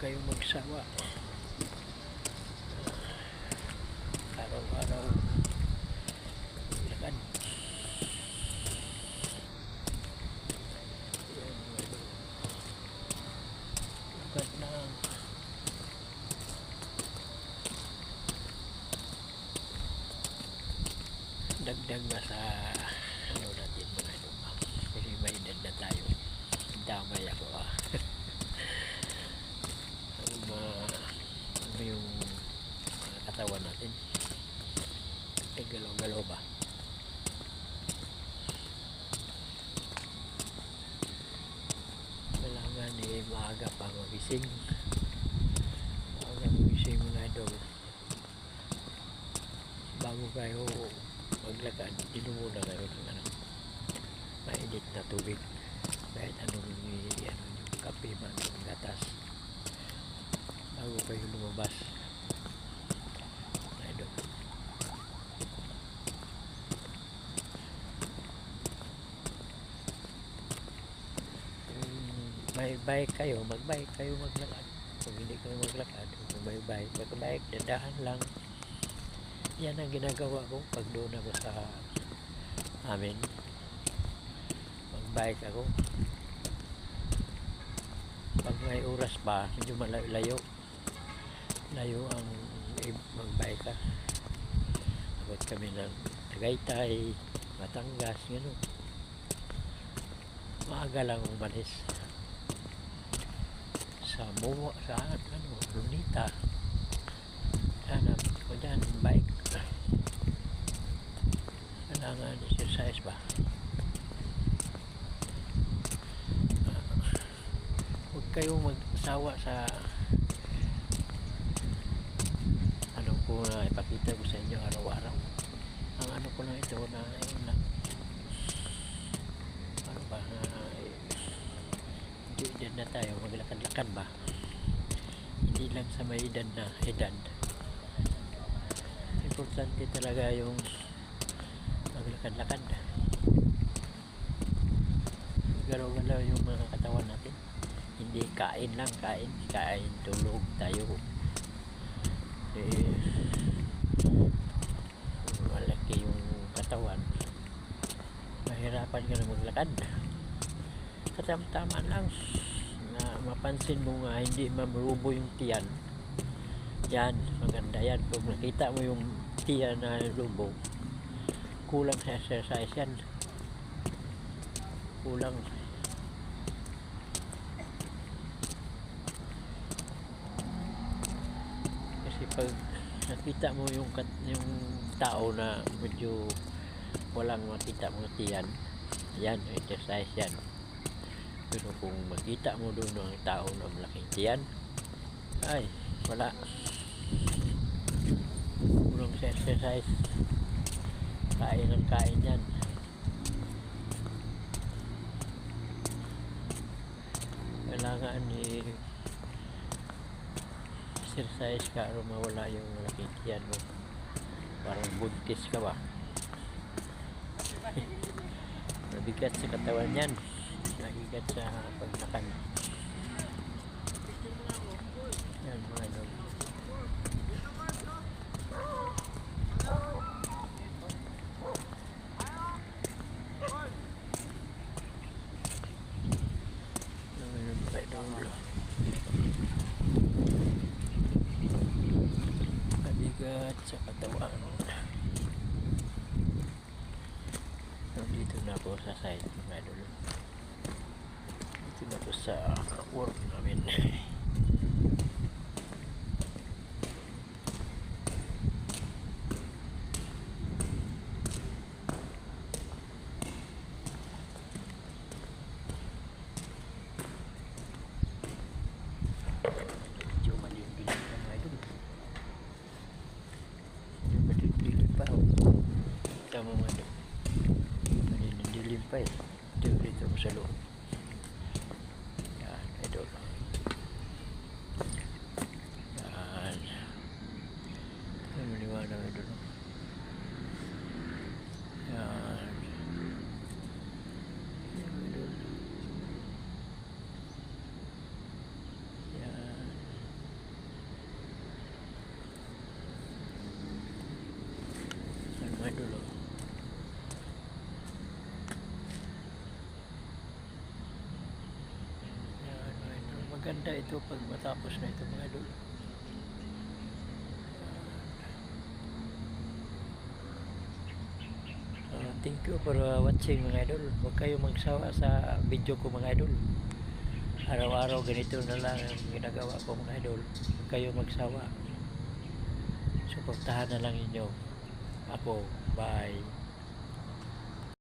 kayong magsawa. Araw-araw lakad. Lakad na dagdag na sa ano natin mga luma. Kasi may edad na tayo. Damay ako ano yung katawan natin. Galaw-galaw ba? Kailangan maaga pa magising. Maaga magising mga idol. Bago kayo maglakad, dinumuna kayo ng mainit na tubig. Kahit anong yung kape man, yung gatas. Bago kayo lumabas. Idol. May bike kayo, mag-bike kayo maglakad. Kung hindi kayo maglakad, kung may bike, mag-bike, dahan lang. Yan ang ginagawa ko pag doon ako sa amin. Mag-bike ako. Pag may oras pa, medyo malayo. Layo ang mag-bike ka. Abot kami ng Tagaytay, Batangas, gano'n. Maaga lang umalis. Sa Moa, sa Lunita. Hanap ko dyan, bike. Kailangan exercise ba? Huwag kayong magsawa sa ano ko na ipakita ko sa inyo araw-araw. Ang ano ko lang ito na yun lang. Ano ba edad na tayo, maglakad-lakad ba? Hindi lang sa may edad na edad. Importante talaga yung maglakad-lakad. Galaw-galaw yung mga katawan natin. Hindi kain lang, kain, tulog tayo. Malaki yung katawan. Mahirapan ka na maglakad. Katamtaman lang na mapansin mo nga hindi mamurubo yung tiyan. Yan, maganda yan. Kung nakita mo yung tiyan na lubo, kulang sa exercise yan. Kulang. Kasi pag nakita mo yung tao na medyo walang makita mo tiyan, yan, exercise yan. Pero kung makita mo doon ang tao na malaking tiyan, ay, wala. Kulang sa exercise. Kain ang kain yan. Kailangan exercise ka para mawala yung malaking tiyan mo. Parang buntis ka ba? Mabigat sa katawan yan. Nagigat sa paglakad. Yan mga idol. Mabigat sa katawan. Dito na po sa site mga idol. Dito na po sa work namin. Medyo malilim pa mga idol. Malilim pa o. Tama mga idol. Malilim pa eh. Dito mo sa loob. Yan, idol. Yan. Yan, maliwanag idol. Yan. Yan idol. Yan. maganda ito pag matapos na ito mga idol. Thank you for watching mga idol. Huwag kayo magsawa sa video ko mga idol. Araw-araw ganito na lang ang ginagawa ko mga idol. Huwag kayo magsawa. Suportahan na lang inyo ako. Bye.